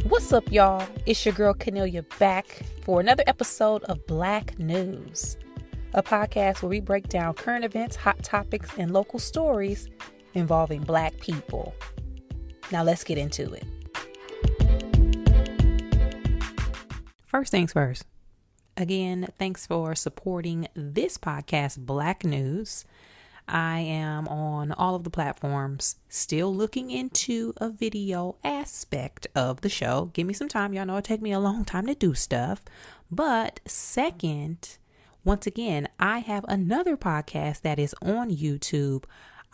What's up, y'all? It's your girl Cornelia back for another episode of Black News, a podcast where we break down current events, hot topics, and local stories involving Black people. Now let's get into it. First things first. Again, thanks for supporting this podcast, Black News. I am on all of the platforms, still looking into a video aspect of the show. Give me some time. Y'all know it take me a long time to do stuff. But second, once again, I have another podcast that is on YouTube,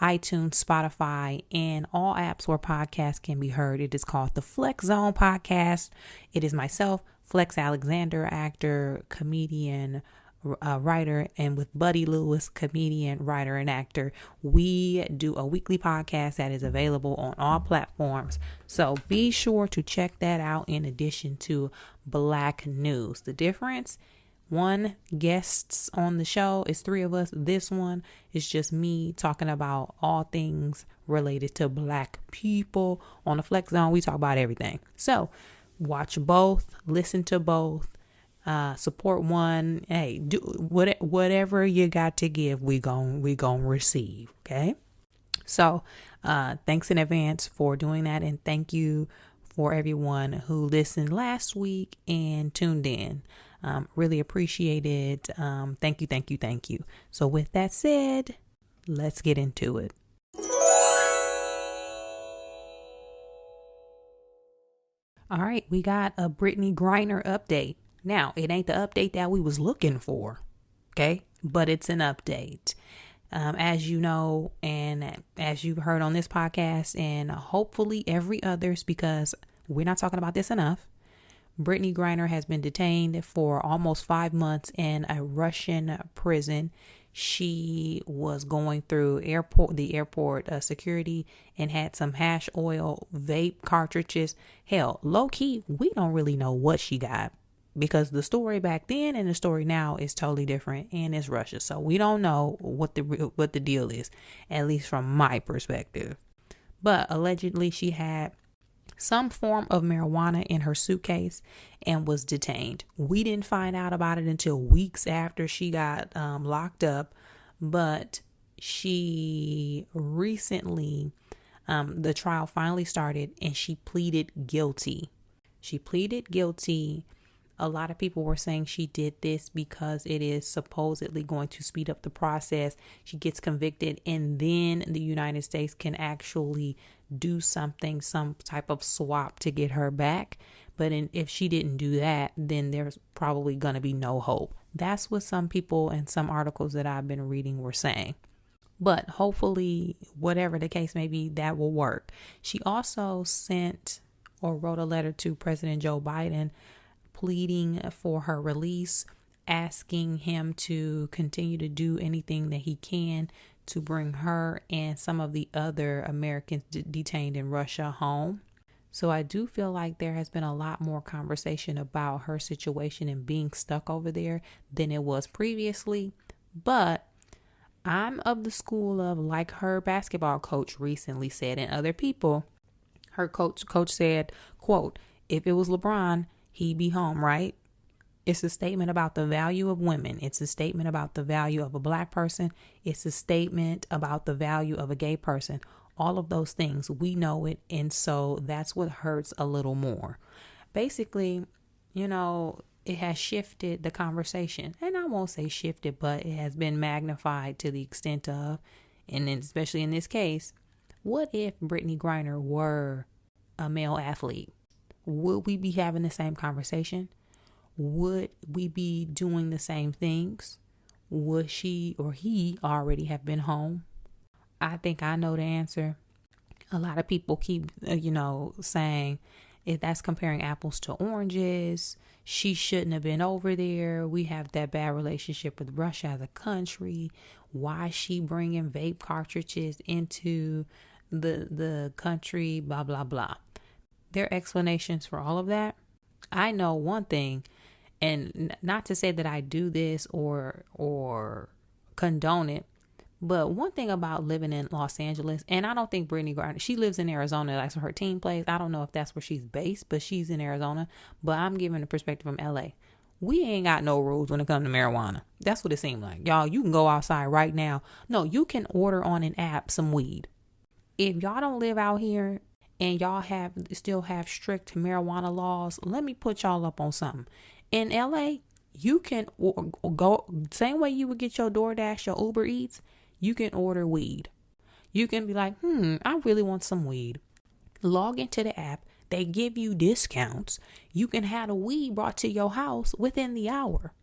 iTunes, Spotify, and all apps where podcasts can be heard. It is called the Flex Zone Podcast. It is myself, Flex Alexander, actor, comedian, writer, and with Buddy Lewis, comedian, writer, and actor. We do a weekly podcast that is available on all platforms. So be sure to check that out in addition to Black News. The difference, one guests on the show is 3 of us. This one is just me talking about all things related to Black people. On the Flex Zone, we talk about everything. So watch both, listen to both. Support one. Hey, do whatever you got to give, we gon' receive. Okay. So, thanks in advance for doing that. And thank you for everyone who listened last week and tuned in. Really appreciate it. Thank you. So with that said, let's get into it. All right. We got a Brittany Griner update. Now, it ain't the update that we was looking for, okay? But it's an update. As you know, and as you've heard on this podcast, and hopefully every others, because we're not talking about this enough, Brittany Griner has been detained for almost 5 months in a Russian prison. She was going through the airport security and had some hash oil vape cartridges. Hell, low key, we don't really know what she got, because the story back then and the story now is totally different, and it's Russia. So we don't know what the deal is, at least from my perspective. But allegedly she had some form of marijuana in her suitcase and was detained. We didn't find out about it until weeks after she got locked up. But she recently, the trial finally started and she pleaded guilty. A lot of people were saying she did this because it is supposedly going to speed up the process. She gets convicted and then the United States can actually do something, some type of swap to get her back. But if she didn't do that, then there's probably going to be no hope. That's what some people and some articles that I've been reading were saying. But hopefully, whatever the case may be, that will work. She also sent or wrote a letter to President Joe Biden pleading for her release, asking him to continue to do anything that he can to bring her and some of the other Americans detained in Russia home. So I do feel like there has been a lot more conversation about her situation and being stuck over there than it was previously. But I'm of the school of, like her basketball coach recently said, and other people, her coach said, quote, "If it was LeBron, he'd be home," right? It's a statement about the value of women. It's a statement about the value of a Black person. It's a statement about the value of a gay person. All of those things, we know it. And so that's what hurts a little more. Basically, it has shifted the conversation. And I won't say shifted, but it has been magnified to the extent of, and then especially in this case, what if Brittany Griner were a male athlete? Would we be having the same conversation? Would we be doing the same things? Would she or he already have been home? I think I know the answer. A lot of people keep, saying if that's comparing apples to oranges, she shouldn't have been over there. We have that bad relationship with Russia as a country. Why is she bringing vape cartridges into the country? Blah, blah, blah. There are explanations for all of that. I know one thing, and not to say that I do this or condone it, But one thing about living in Los Angeles, and I don't think Brittany Griner, she lives in Arizona, that's where her team plays. I don't know if that's where she's based, but she's in Arizona. But I'm giving the perspective from LA. We ain't got no rules when it comes to marijuana. That's what it seemed like. Y'all, you can go outside right now. No, you can order on an app some weed. If y'all don't live out here and y'all still have strict marijuana laws, let me put y'all up on something. In LA, you can go same way you would get your DoorDash, your Uber Eats, you can order weed. You can be like, I really want some weed. Log into the app. They give you discounts. You can have the weed brought to your house within the hour.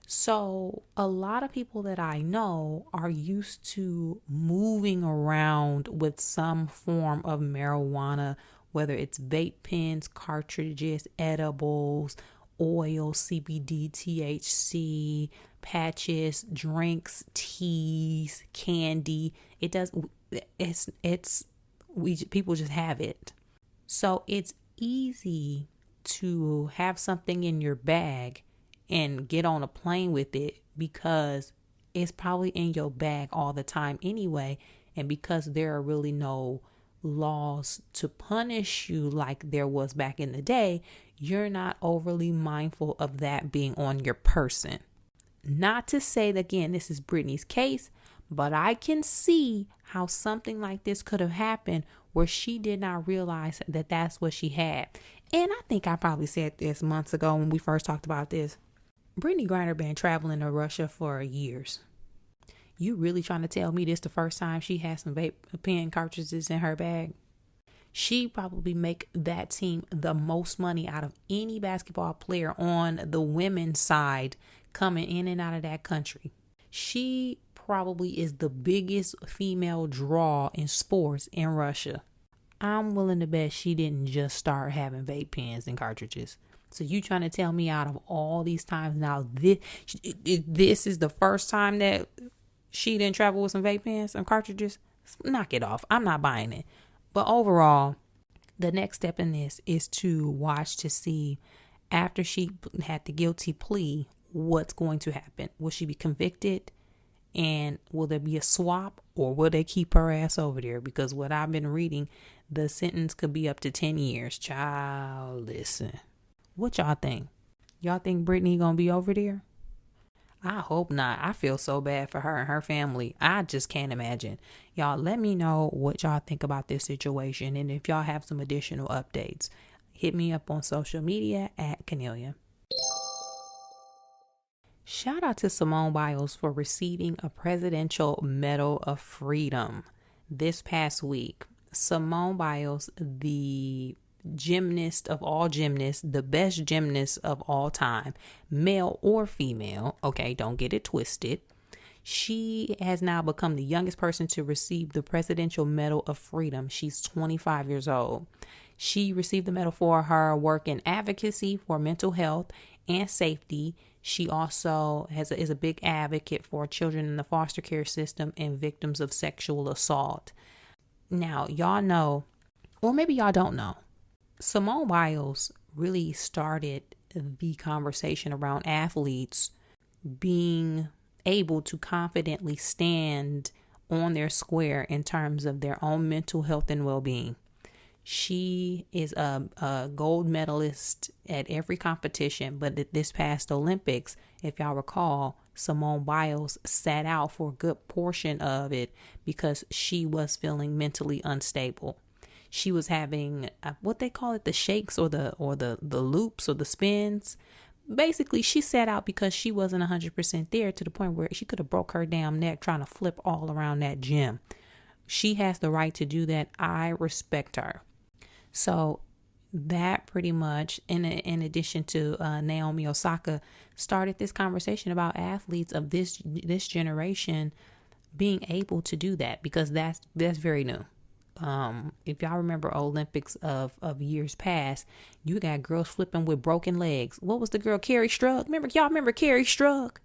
So a lot of people that I know are used to moving around with some form of marijuana, whether it's vape pens, cartridges, edibles, oil, CBD, THC, patches, drinks, teas, candy. People just have it. So it's easy to have something in your bag and get on a plane with it because it's probably in your bag all the time anyway. And because there are really no laws to punish you like there was back in the day, you're not overly mindful of that being on your person. Not to say that, again, this is Brittany's case, but I can see how something like this could have happened where she did not realize that that's what she had. And I think I probably said this months ago when we first talked about this. Brittany Griner been traveling to Russia for years. You really trying to tell me this the first time she had some vape pen cartridges in her bag? She probably make that team the most money out of any basketball player on the women's side coming in and out of that country. She probably is the biggest female draw in sports in Russia. I'm willing to bet she didn't just start having vape pens and cartridges. So you trying to tell me out of all these times now, this is the first time that she didn't travel with some vape pens and cartridges? Knock it off. I'm not buying it. But overall, the next step in this is to watch to see after she had the guilty plea, what's going to happen. Will she be convicted? And will there be a swap, or will they keep her ass over there? Because what I've been reading, the sentence could be up to 10 years. Child, listen. What y'all think? Y'all think Brittany gonna be over there? I hope not. I feel so bad for her and her family. I just can't imagine. Y'all, let me know what y'all think about this situation. And if y'all have some additional updates, hit me up on social media at Cornelia. Shout out to Simone Biles for receiving a Presidential Medal of Freedom this past week. Simone Biles, the gymnast of all gymnasts, the best gymnast of all time, male or female. Okay, don't get it twisted. She has now become the youngest person to receive the Presidential Medal of Freedom. She's 25 years old. She received the medal for her work in advocacy for mental health and safety. She also is a big advocate for children in the foster care system and victims of sexual assault. Now, y'all know, or maybe y'all don't know, Simone Biles really started the conversation around athletes being able to confidently stand on their square in terms of their own mental health and well-being. She is a gold medalist at every competition, but this past Olympics, if y'all recall, Simone Biles sat out for a good portion of it because she was feeling mentally unstable. She was having what they call it, the shakes or the loops or the spins. Basically, she sat out because she wasn't 100% there, to the point where she could have broke her damn neck trying to flip all around that gym. She has the right to do that. I respect her. So that pretty much, in addition to Naomi Osaka, started this conversation about athletes of this generation being able to do that, because that's very new. If y'all remember Olympics of years past, you got girls flipping with broken legs. What was the girl, Carrie Strug? Remember Carrie Strug?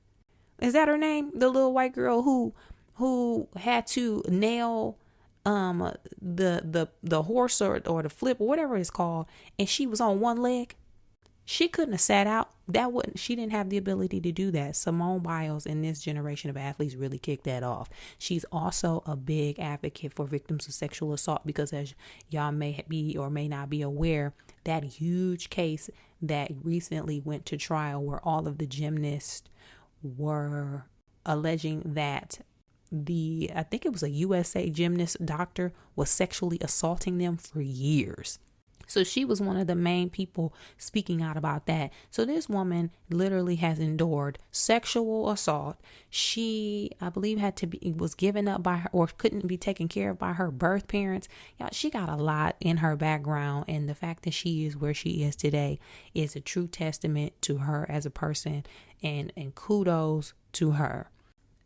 Is that her name? The little white girl who had to nail the horse or the flip or whatever it's called, and she was on one leg. She couldn't have sat out. She didn't have the ability to do that. Simone Biles and this generation of athletes really kicked that off. She's also a big advocate for victims of sexual assault because, as y'all may be or may not be aware, that huge case that recently went to trial where all of the gymnasts were alleging that I think it was a USA gymnast doctor was sexually assaulting them for years. So she was one of the main people speaking out about that. So this woman literally has endured sexual assault. She, I believe, was given up by her or couldn't be taken care of by her birth parents. Y'all, she got a lot in her background, and the fact that she is where she is today is a true testament to her as a person, and kudos to her.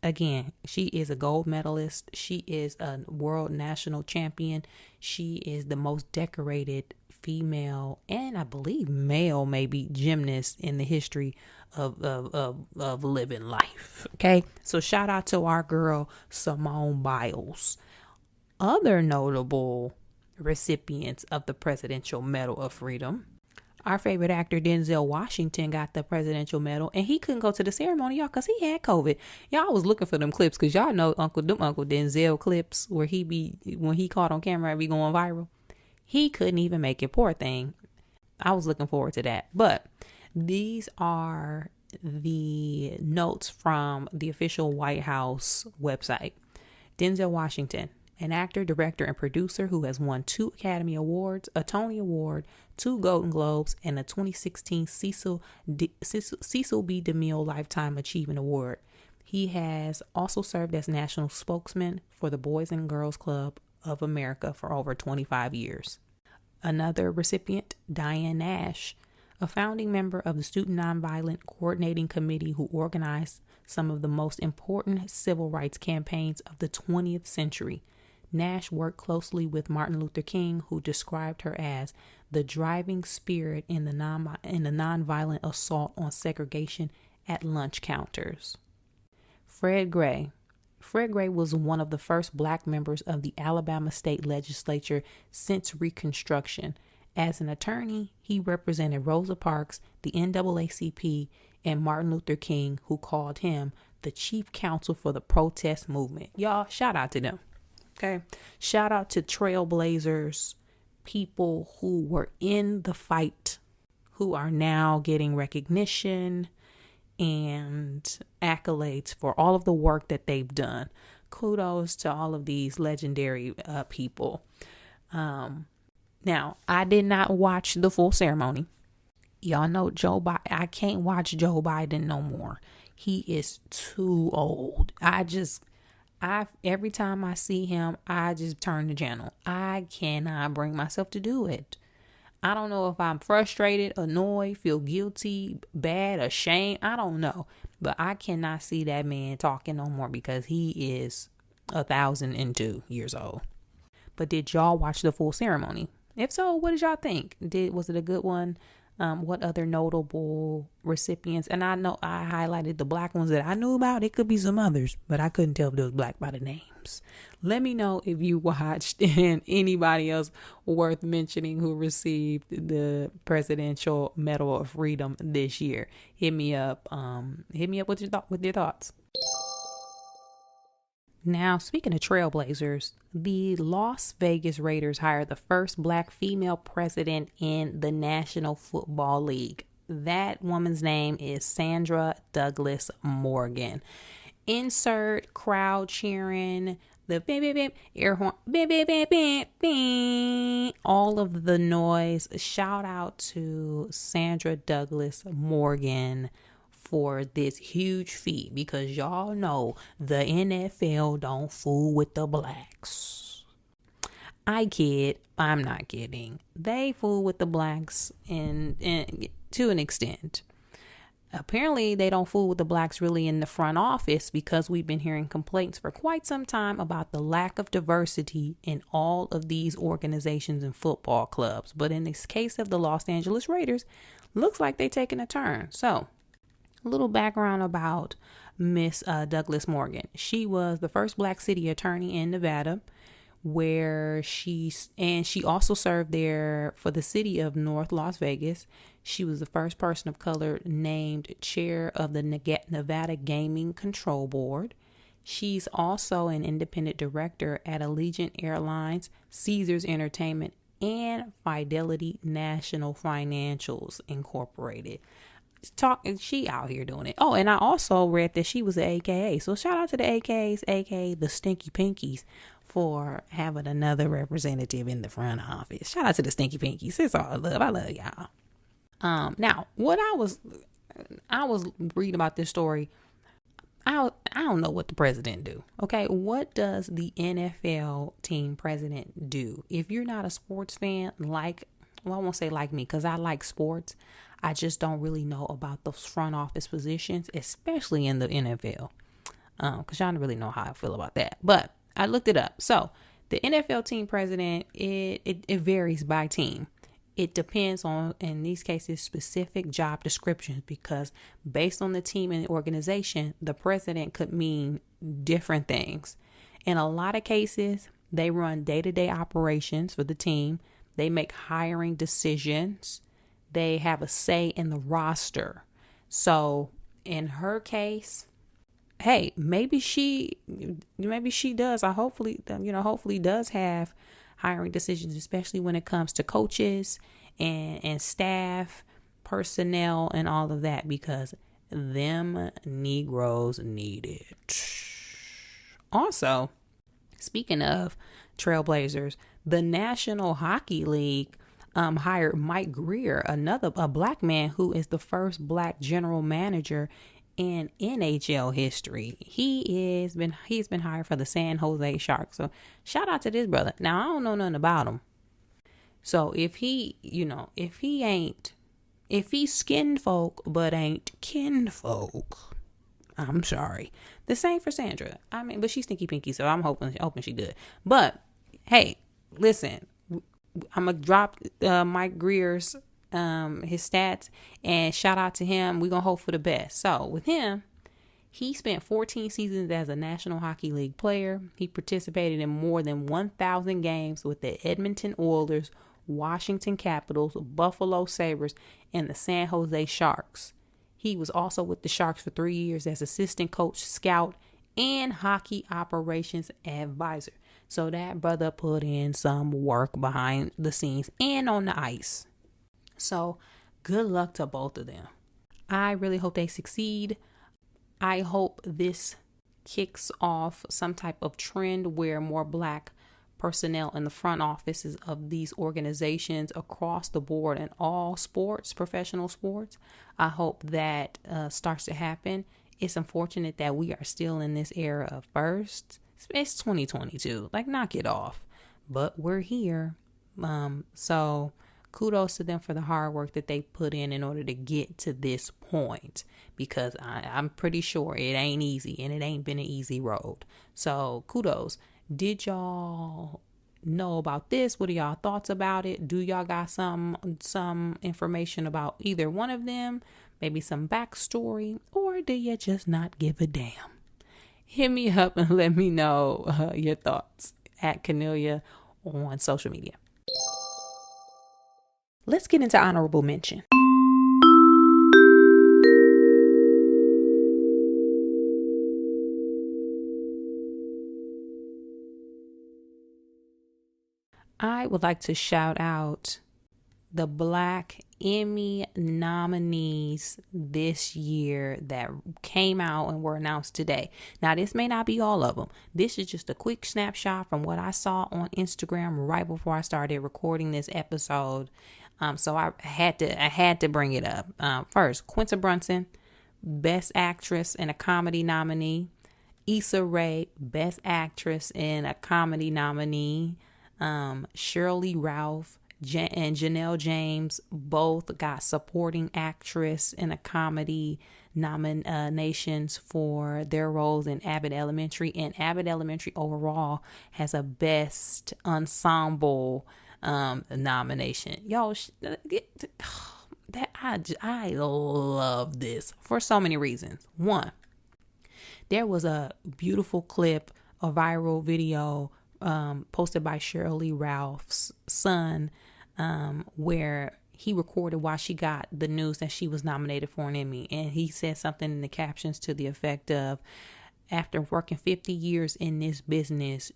Again, she is a gold medalist. She is a world national champion. She is the most decorated female and I believe male maybe gymnast in the history of living life. Okay, so shout out to our girl Simone Biles. Other notable recipients of the Presidential Medal of Freedom. Our favorite actor Denzel Washington got the presidential medal, and he couldn't go to the ceremony, y'all, because he had COVID. Y'all was looking for them clips, because y'all know Uncle Denzel clips where when he caught on camera, be going viral. He couldn't even make it, poor thing. I was looking forward to that. But these are the notes from the official White House website. Denzel Washington, an actor, director, and producer who has won 2 Academy Awards, a Tony Award, 2 Golden Globes, and a 2016 Cecil B. DeMille Lifetime Achievement Award. He has also served as national spokesman for the Boys and Girls Club of America for over 25 years. Another recipient, Diane Nash, a founding member of the Student Nonviolent Coordinating Committee who organized some of the most important civil rights campaigns of the 20th century. Nash worked closely with Martin Luther King, who described her as the driving spirit in the nonviolent assault on segregation at lunch counters. Fred Gray. Fred Gray was one of the first Black members of the Alabama state legislature since Reconstruction. As an attorney, he represented Rosa Parks, the NAACP, and Martin Luther King, who called him the chief counsel for the protest movement. Y'all, shout out to them. Okay. Shout out to Trailblazers, people who were in the fight, who are now getting recognition and accolades for all of the work that they've done. Kudos to all of these legendary people. Now, I did not watch the full ceremony. Y'all know Joe Biden. I can't watch Joe Biden no more. He is too old. Every time I see him, I just turn the channel. I cannot bring myself to do it. I don't know if I'm frustrated, annoyed, feel guilty, bad, ashamed. I don't know. But I cannot see that man talking no more because he is 1,002 years old. But did y'all watch the full ceremony? If so, what did y'all think? Was it a good one? What other notable recipients? And I know I highlighted the Black ones that I knew about. It could be some others, but I couldn't tell if they was Black by the names. Let me know if you watched and anybody else worth mentioning who received the Presidential Medal of Freedom this year. Hit me up. Hit me up with your thoughts. Now, speaking of Trailblazers, the Las Vegas Raiders hired the first Black female president in the National Football League. That woman's name is Sandra Douglas Morgan. Insert crowd cheering, the beep, beep, beep, air horn, beep, beep, beep, beep, beep, all of the noise. Shout out to Sandra Douglas Morgan for this huge feat, because y'all know the NFL don't fool with the Blacks. I kid, I'm not kidding. They fool with the Blacks and to an extent. Apparently they don't fool with the Blacks really in the front office, because we've been hearing complaints for quite some time about the lack of diversity in all of these organizations and football clubs. But in this case of the Los Angeles Raiders, looks like they're taking a turn. So, a little background about Miss Douglas Morgan. She was the first Black city attorney in Nevada, where she also served there for the city of North Las Vegas. She was the first person of color named chair of the Nevada Gaming Control Board. She's also an independent director at Allegiant Airlines, Caesars Entertainment, and Fidelity National Financials Incorporated. She out here doing it. Oh, and I also read that she was an AKA. So shout out to the AKAs, aka the Stinky Pinkies, for having another representative in the front office. Shout out to the Stinky Pinkies. It's all love. I love y'all. Now what I was reading about this story. I don't know what the president do. Okay, what does the NFL team president do? If you're not a sports fan, I won't say like me, because I like sports. I just don't really know about those front office positions, especially in the NFL. Because y'all don't really know how I feel about that. But I looked it up. So the NFL team president, it varies by team. It depends on, in these cases, specific job descriptions, because based on the team and the organization, the president could mean different things. In a lot of cases, they run day-to-day operations for the team. They make hiring decisions. They have a say in the roster. So in her case, hey, maybe she does. Hopefully does have hiring decisions, especially when it comes to coaches and staff, personnel, and all of that, because them Negroes need it. Also, speaking of Trailblazers, the National Hockey League hired Mike Griner, a black man who is the first black general manager in NHL history. He's been hired for the San Jose Sharks. So shout out to this brother. Now I don't know nothing about him. So if he's skin folk but ain't kinfolk, I'm sorry. The same for Sandra. I mean, but she's Stinky Pinky, so I'm hoping she good. But hey, listen, I'm gonna drop Mike Greer's his stats, and shout out to him. We're gonna hope for the best. So with him, he spent 14 seasons as a National Hockey League player. He participated in more than 1,000 games with the Edmonton Oilers, Washington Capitals, Buffalo Sabres, and the San Jose Sharks. He was also with the Sharks for 3 years as assistant coach, scout, and hockey operations advisor. So that brother put in some work behind the scenes and on the ice. So good luck to both of them. I really hope they succeed. I hope this kicks off some type of trend where more black personnel in the front offices of these organizations across the board in all sports, professional sports. I hope that starts to happen. It's unfortunate that we are still in this era of first. It's 2022. Like, knock it off. But we're here. So kudos to them for the hard work that they put in order to get to this point, because I'm pretty sure it ain't easy, and it ain't been an easy road. So kudos. Did y'all know about this? What are y'all thoughts about it? Do y'all got some information about either one of them? Maybe some backstory, or do you just not give a damn? Hit me up and let me know your thoughts at Cornelia on social media. Let's get into honorable mention. I would like to shout out the Black Emmy nominees this year that came out and were announced today. Now, this may not be all of them. This is just a quick snapshot from what I saw on Instagram right before I started recording this episode. So I had to bring it up. First, Quinta Brunson, Best Actress and a Comedy nominee. Issa Rae, Best Actress and a Comedy nominee. Shirley Ralph and Janelle James both got Supporting Actress in a Comedy nominations for their roles in Abbott Elementary. And Abbott Elementary overall has a Best Ensemble nomination. Yo, I love this for so many reasons. One, there was a beautiful clip, a viral video posted by Shirley Ralph's son, where he recorded while she got the news that she was nominated for an Emmy. And he said something in the captions to the effect of, after working 50 years in this business,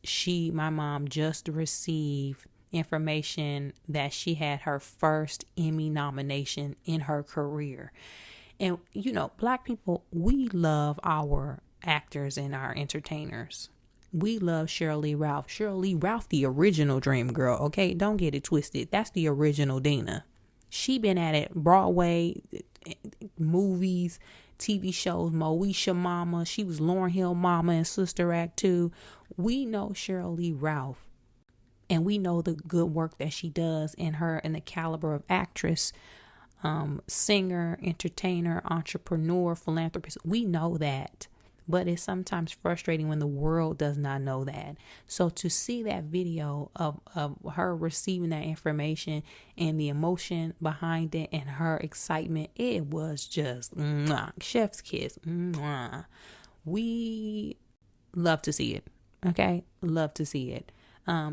my mom just received information that she had her first Emmy nomination in her career. And, you know, Black people, we love our actors and our entertainers. We love Shirley Ralph. Shirley Ralph, the original Dream Girl, okay? Don't get it twisted. That's the original Dina. She been at it, Broadway, movies, TV shows, Moesha Mama. She was Lauryn Hill Mama in Sister Act 2. We know Shirley Ralph, and we know the good work that she does in the caliber of actress, singer, entertainer, entrepreneur, philanthropist. We know that. But it's sometimes frustrating when the world does not know that. So to see that video of her receiving that information and the emotion behind it and her excitement, it was just chef's kiss. We love to see it. Okay? Love to see it.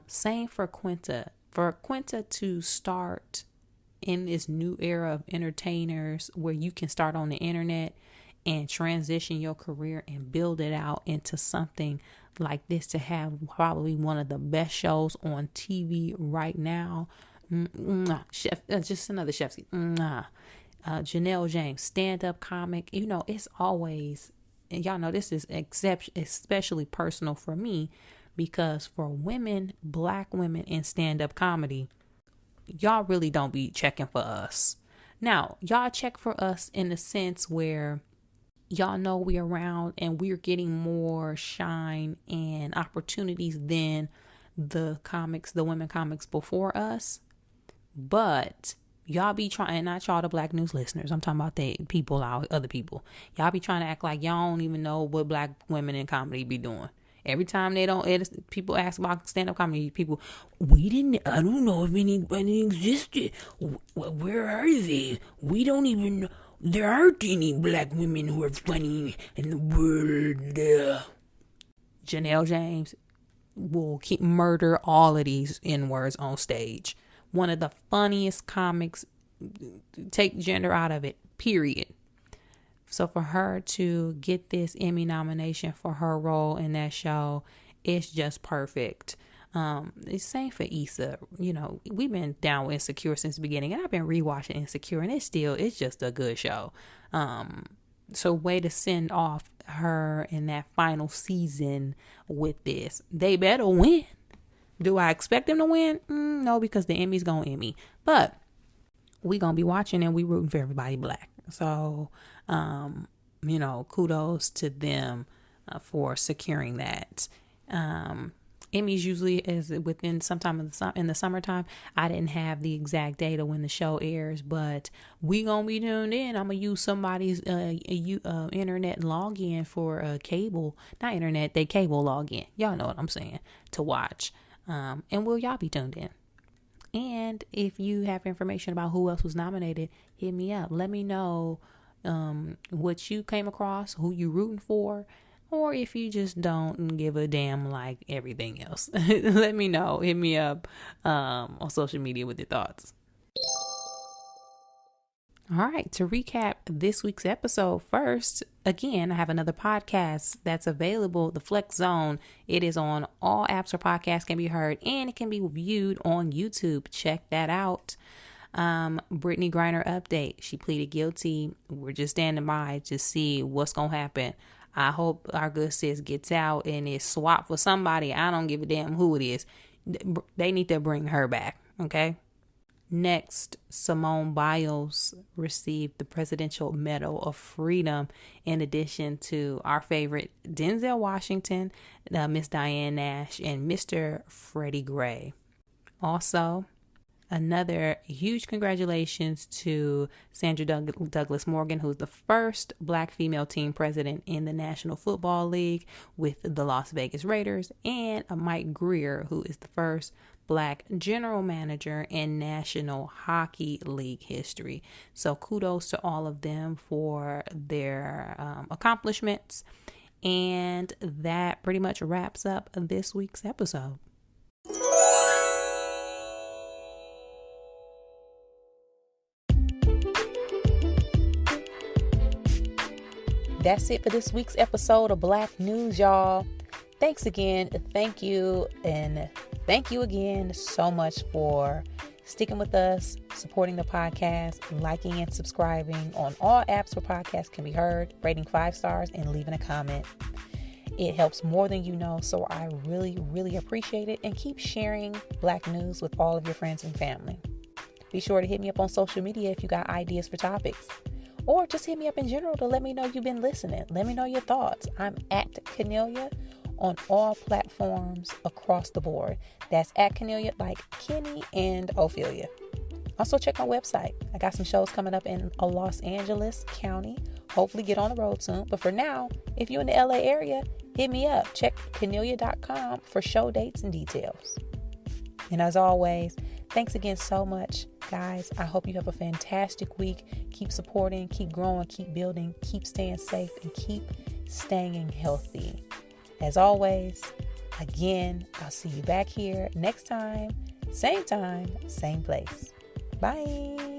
Same for Quinta. For Quinta to start in this new era of entertainers where you can start on the internet and transition your career and build it out into something like this, to have probably one of the best shows on TV right now. Just another chef's. Janelle James, stand-up comic. You know, it's always, and y'all know this is especially personal for me, because for women, Black women in stand-up comedy, y'all really don't be checking for us. Now, y'all check for us in the sense where y'all know we're around and we're getting more shine and opportunities than the women comics before us. But y'all be trying, not y'all the Black News listeners, I'm talking about the people out, other people. Y'all be trying to act like y'all don't even know what Black women in comedy be doing. Every time people ask about stand-up comedy, people, I don't know if anybody existed. Where are they? We don't even know. There aren't any Black women who are funny in the world. Janelle James will murder all of these N-words on stage. One of the funniest comics, take gender out of it, period. So for her to get this Emmy nomination for her role in that show, it's just perfect. It's same for Issa. You know, we've been down with Insecure since the beginning, and I've been rewatching Insecure, and it's just a good show. So way to send off her in that final season with this. They better win. Do I expect them to win? No, because the Emmy's gonna Emmy. But we gonna be watching, and we rooting for everybody Black. So, you know, kudos to them for securing that. Emmys usually is within sometime in the summertime. I didn't have the exact date of when the show airs, but we gonna be tuned in. I'm gonna use somebody's internet login for cable, not internet, they cable login. Y'all know what I'm saying, to watch. And will y'all be tuned in? And if you have information about who else was nominated, hit me up. Let me know what you came across, who you rooting for. Or if you just don't give a damn like everything else, let me know. Hit me up on social media with your thoughts. All right, to recap this week's episode first, again, I have another podcast that's available, The Flex Zone. It is on all apps where podcasts can be heard, and it can be viewed on YouTube. Check that out. Brittany Griner update. She pleaded guilty. We're just standing by to see what's going to happen. I hope our good sis gets out and is swapped for somebody. I don't give a damn who it is. They need to bring her back, okay? Next, Simone Biles received the Presidential Medal of Freedom, in addition to our favorite Denzel Washington, Miss Diane Nash, and Mr. Freddie Gray. Also, another huge congratulations to Sandra Douglas Morgan, who's the first Black female team president in the National Football League with the Las Vegas Raiders, and Mike Grier, who is the first Black general manager in National Hockey League history. So kudos to all of them for their accomplishments. And that pretty much wraps up this week's episode. That's it for this week's episode of Black News, y'all. Thanks again. Thank you. And thank you again so much for sticking with us, supporting the podcast, liking and subscribing on all apps where podcasts can be heard, rating 5 stars, and leaving a comment. It helps more than you know, so I really, really appreciate it. And keep sharing Black News with all of your friends and family. Be sure to hit me up on social media if you got ideas for topics. Or just hit me up in general to let me know you've been listening. Let me know your thoughts. I'm at Cornelia on all platforms across the board. That's at Cornelia, like Kenny and Ophelia. Also check my website. I got some shows coming up in Los Angeles County. Hopefully get on the road soon. But for now, if you're in the LA area, hit me up. Check Cornelia.com for show dates and details. And as always, thanks again so much, guys. I hope you have a fantastic week. Keep supporting, keep growing, keep building, keep staying safe, and keep staying healthy. As always, again, I'll see you back here next time, same time, same place. Bye.